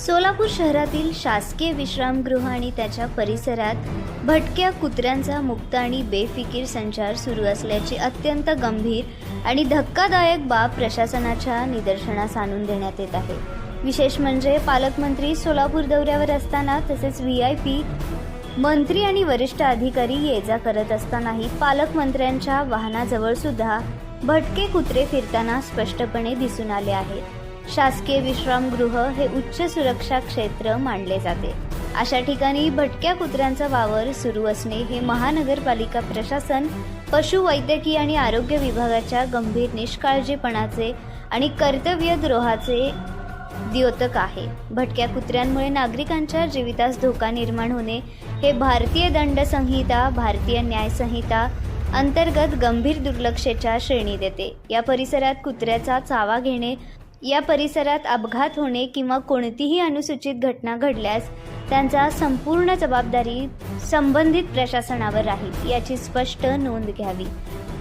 सोलापूर शहरातील शासकीय विश्रामगृह आणि त्याच्या परिसरात भटक्या कुत्र्यांचा मुक्त आणि बेफिकीर संचार सुरू असल्याची अत्यंत गंभीर आणि धक्कादायक बाब प्रशासनाच्या निदर्शनास आणून देण्यात येत आहे। विशेष म्हणजे पालकमंत्री सोलापूर दौऱ्यावर असताना तसेच VIP मंत्री आणि वरिष्ठ अधिकारी ये जा करत असतानाही पालकमंत्र्यांच्या वाहनाजवळ सुद्धा भटके कुत्रे फिरताना स्पष्टपणे दिसून आले आहेत। शासकीय विश्रामगृह हे उच्च सुरक्षा क्षेत्र मानले जाते। अशा ठिकाणी भटक्या कुत्र्यांचा वावर सुरू असणे हे महानगरपालिका प्रशासन, पशुवैद्यकीय आणि आरोग्य विभागाच्या गंभीर निष्काळजीपणाचे आणि कर्तव्यद्रोहाचे द्योतक आहे। भटक्या कुत्र्यांमुळे नागरिकांच्या जीवितास धोका निर्माण होणे हे भारतीय दंड संहिता, भारतीय न्याय संहिता अंतर्गत गंभीर दुर्लक्षेच्या श्रेणीत येते। या परिसरात कुत्र्याचा चावा घेणे, या परिसरात अपघात होणे किंवा कोणतीही अनुचित घटना घडल्यास त्यांचा संपूर्ण जबाबदारी संबंधित प्रशासनावर राहील याची स्पष्ट नोंद घ्यावी।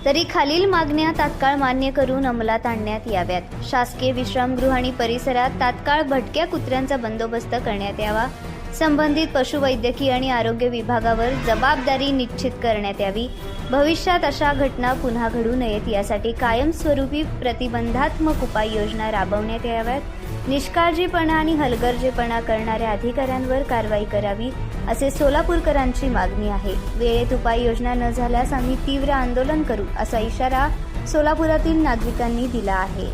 तरी खालील मागण्या तात्काळ मान्य करून अंमलात आणण्यात याव्यात। शासकीय विश्रामगृह आणि परिसरात तात्काळ भटक्या कुत्र्यांचा बंदोबस्त करण्यात यावा। संबंधित पशुवैद्यकीय आणि आरोग्य विभागावर जबाबदारी निश्चित करण्यात यावी। भविष्यात अशा घटना पुन्हा घडू नयेत यासाठी कायमस्वरूपी प्रतिबंधात्मक उपाययोजना राबवण्यात याव्यात। निष्काळजीपणा आणि हलगर्जीपणा करणाऱ्या अधिकाऱ्यांवर कारवाई करावी असे सोलापूरकरांची मागणी आहे। वेळेत उपाययोजना न झाल्यास आम्ही तीव्र आंदोलन करू असा इशारा सोलापुरातील नागरिकांनी दिला आहे।